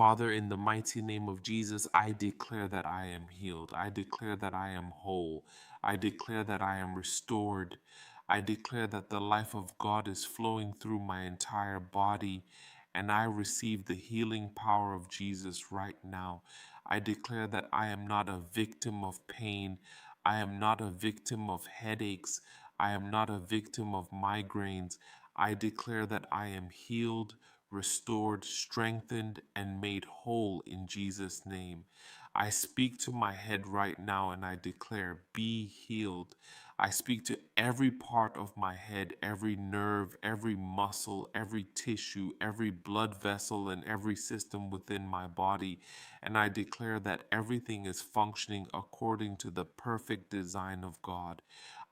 Father, in the mighty name of Jesus, I declare that I am healed. I declare that I am whole. I declare that I am restored. I declare that the life of God is flowing through my entire body, and I receive the healing power of Jesus right now. I declare that I am not a victim of pain. I am not a victim of headaches. I am not a victim of migraines. I declare that I am healed, restored, strengthened, and made whole in Jesus' name. I speak to my head right now and I declare, be healed. I speak to every part of my head, every nerve, every muscle, every tissue, every blood vessel, and every system within my body. And I declare that everything is functioning according to the perfect design of God.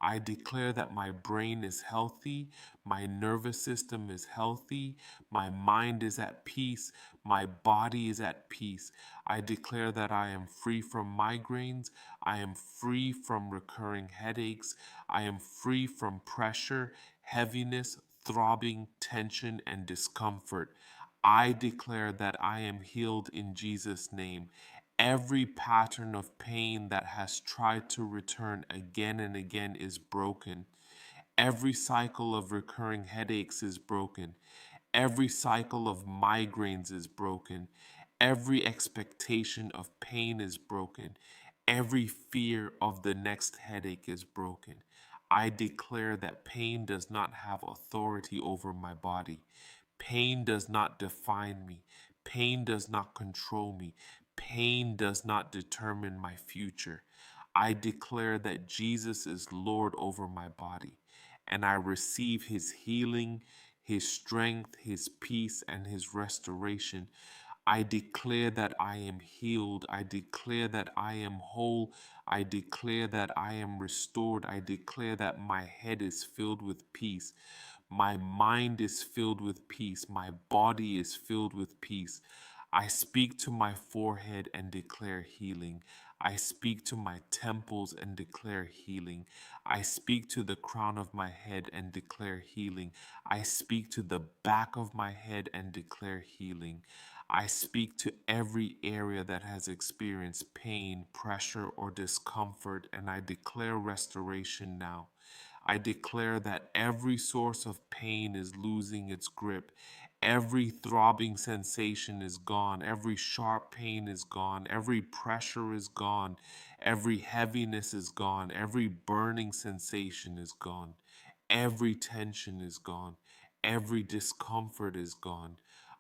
I declare that my brain is healthy, my nervous system is healthy, my mind is at peace, my body is at peace. I declare that I am free from migraines, I am free from recurring headaches, I am free from pressure, heaviness, throbbing, tension, and discomfort. I declare that I am healed in Jesus' name. Every pattern of pain that has tried to return again and again is broken. Every cycle of recurring headaches is broken. Every cycle of migraines is broken. Every expectation of pain is broken. Every fear of the next headache is broken. I declare that pain does not have authority over my body. Pain does not define me. Pain does not control me. Pain does not determine my future. I declare that Jesus is Lord over my body, and I receive his healing, his strength, his peace, and his restoration. I declare that I am healed. I declare that I am whole. I declare that I am restored. I declare that my head is filled with peace. My mind is filled with peace. My body is filled with peace. I speak to my forehead and declare healing. I speak to my temples and declare healing. I speak to the crown of my head and declare healing. I speak to the back of my head and declare healing. I speak to every area that has experienced pain, pressure, or discomfort, and I declare restoration now. I declare that every source of pain is losing its grip. Every throbbing sensation is gone. Every sharp pain is gone. Every pressure is gone. Every heaviness is gone. Every burning sensation is gone. Every tension is gone. Every discomfort is gone.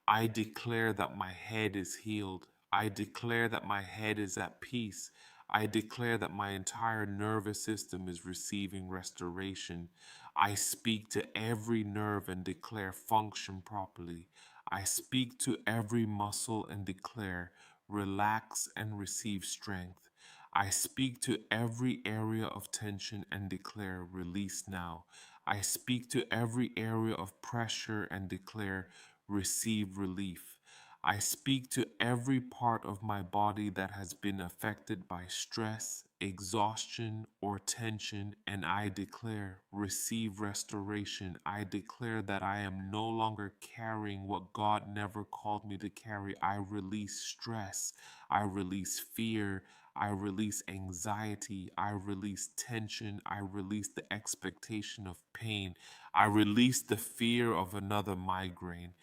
I declare that my head is healed. I declare that my head is at peace. I declare that my entire nervous system is receiving restoration. I speak to every nerve and declare function properly. I speak to every muscle and declare relax and receive strength. I speak to every area of tension and declare release now. I speak to every area of pressure and declare receive relief. I speak to every part of my body that has been affected by stress, exhaustion, or tension, and I declare, receive restoration. I declare that I am no longer carrying what God never called me to carry. I release stress. I release fear. I release anxiety. I release tension. I release the expectation of pain. I release the fear of another migraine.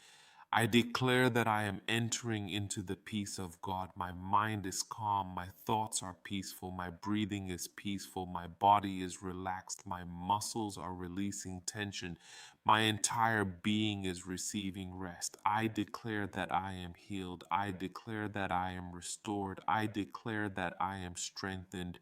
I declare that I am entering into the peace of God. My mind is calm, my thoughts are peaceful, my breathing is peaceful, my body is relaxed, my muscles are releasing tension, my entire being is receiving rest. I declare that I am healed. I declare that I am restored. I declare that I am strengthened.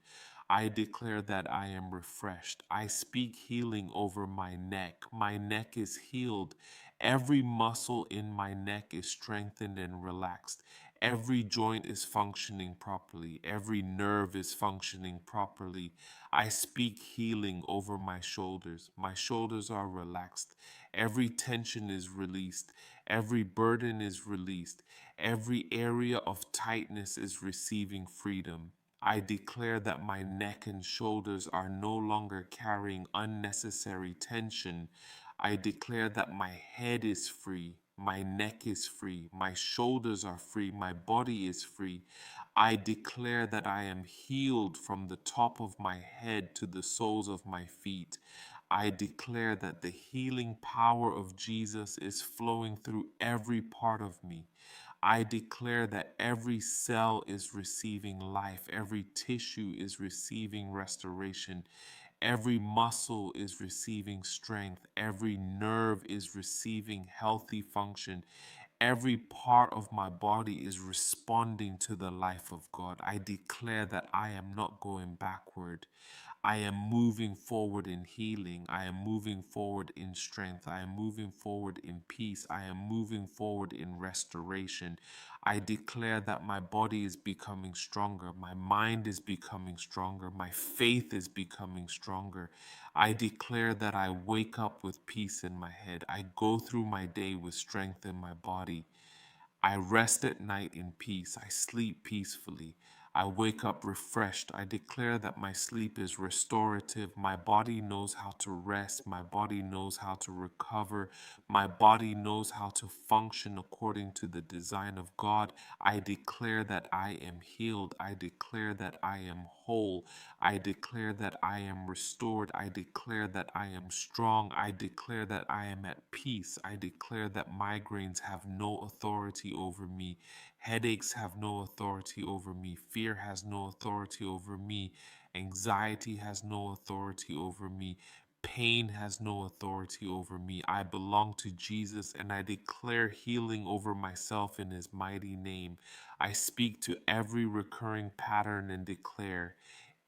I declare that I am refreshed. I speak healing over my neck. My neck is healed. Every muscle in my neck is strengthened and relaxed. Every joint is functioning properly. Every nerve is functioning properly. I speak healing over my shoulders. My shoulders are relaxed. Every tension is released. Every burden is released. Every area of tightness is receiving freedom. I declare that my neck and shoulders are no longer carrying unnecessary tension. I declare that my head is free. My neck is free. My shoulders are free. My body is free. I declare that I am healed from the top of my head to the soles of my feet. I declare that the healing power of Jesus is flowing through every part of me. I declare that every cell is receiving life, every tissue is receiving restoration, every muscle is receiving strength, every nerve is receiving healthy function, every part of my body is responding to the life of God. I declare that I am not going backward. I am moving forward in healing. I am moving forward in strength. I am moving forward in peace. I am moving forward in restoration. I declare that my body is becoming stronger. My mind is becoming stronger. My faith is becoming stronger. I declare that I wake up with peace in my head. I go through my day with strength in my body. I rest at night in peace. I sleep peacefully. I wake up refreshed. I declare that my sleep is restorative. My body knows how to rest. My body knows how to recover. My body knows how to function according to the design of God. I declare that I am healed. I declare that I am whole. I declare that I am restored. I declare that I am strong. I declare that I am at peace. I declare that migraines have no authority over me. Headaches have no authority over me. Fear has no authority over me. Anxiety has no authority over me. Pain has no authority over me. I belong to Jesus and I declare healing over myself in his mighty name. I speak to every recurring pattern and declare,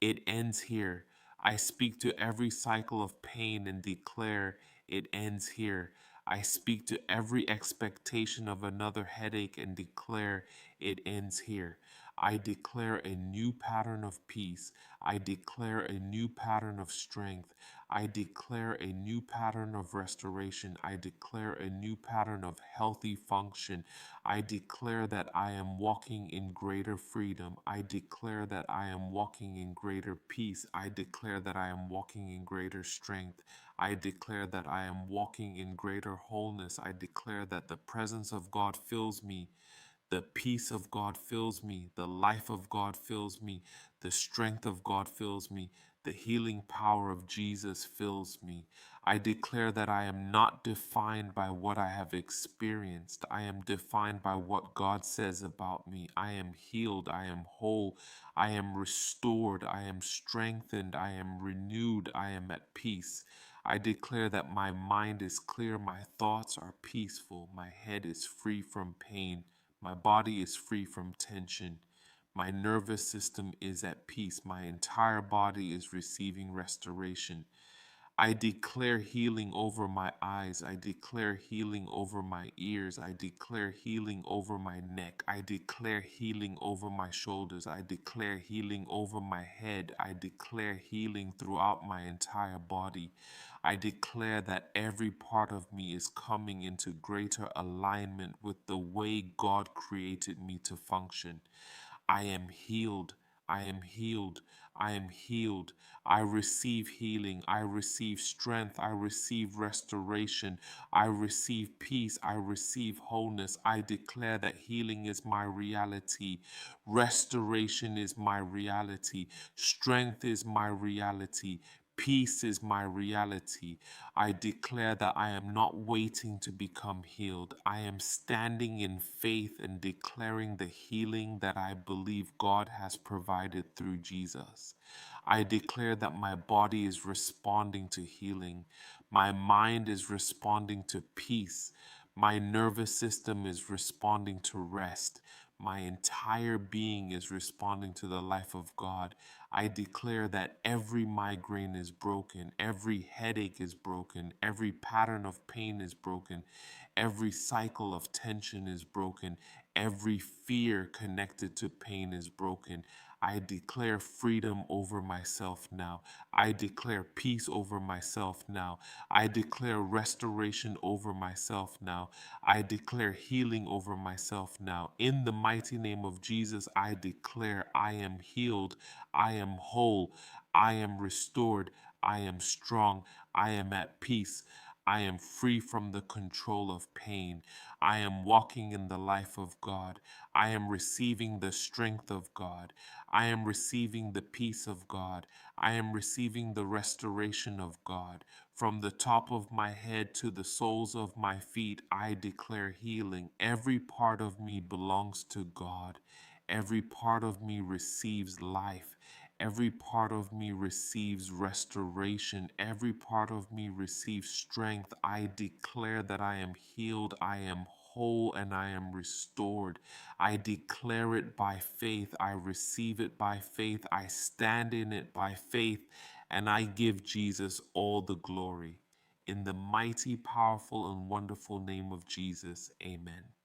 it ends here. I speak to every cycle of pain and declare, it ends here. I speak to every expectation of another headache and declare, it ends here. I declare a new pattern of peace. I declare a new pattern of strength. I declare a new pattern of restoration. I declare a new pattern of healthy function. I declare that I am walking in greater freedom. I declare that I am walking in greater peace. I declare that I am walking in greater strength. I declare that I am walking in greater wholeness. I declare that the presence of God fills me. The peace of God fills me. The life of God fills me. The strength of God fills me. The healing power of Jesus fills me. I declare that I am not defined by what I have experienced. I am defined by what God says about me. I am healed. I am whole. I am restored. I am strengthened. I am renewed. I am at peace. I declare that my mind is clear. My thoughts are peaceful. My head is free from pain. My body is free from tension. My nervous system is at peace. My entire body is receiving restoration. I declare healing over my eyes. I declare healing over my ears. I declare healing over my neck. I declare healing over my shoulders. I declare healing over my head. I declare healing throughout my entire body. I declare that every part of me is coming into greater alignment with the way God created me to function. I am healed. I am healed. I am healed. I receive healing. I receive strength. I receive restoration. I receive peace. I receive wholeness. I declare that healing is my reality. Restoration is my reality. Strength is my reality. Peace is my reality. I declare that I am not waiting to become healed. I am standing in faith and declaring the healing that I believe God has provided through Jesus. I declare that my body is responding to healing. My mind is responding to peace. My nervous system is responding to rest. My entire being is responding to the life of God. I declare that every migraine is broken, every headache is broken, every pattern of pain is broken, every cycle of tension is broken, every fear connected to pain is broken. I declare freedom over myself now. I declare peace over myself now. I declare restoration over myself now. I declare healing over myself now. In the mighty name of Jesus, I declare I am healed. I am whole. I am restored. I am strong. I am at peace. I am free from the control of pain. I am walking in the life of God. I am receiving the strength of God. I am receiving the peace of God. I am receiving the restoration of God. From the top of my head to the soles of my feet, I declare healing. Every part of me belongs to God. Every part of me receives life. Every part of me receives restoration. Every part of me receives strength. I declare that I am healed, I am whole, and I am restored. I declare it by faith. I receive it by faith. I stand in it by faith. And I give Jesus all the glory. In the mighty, powerful, and wonderful name of Jesus, amen.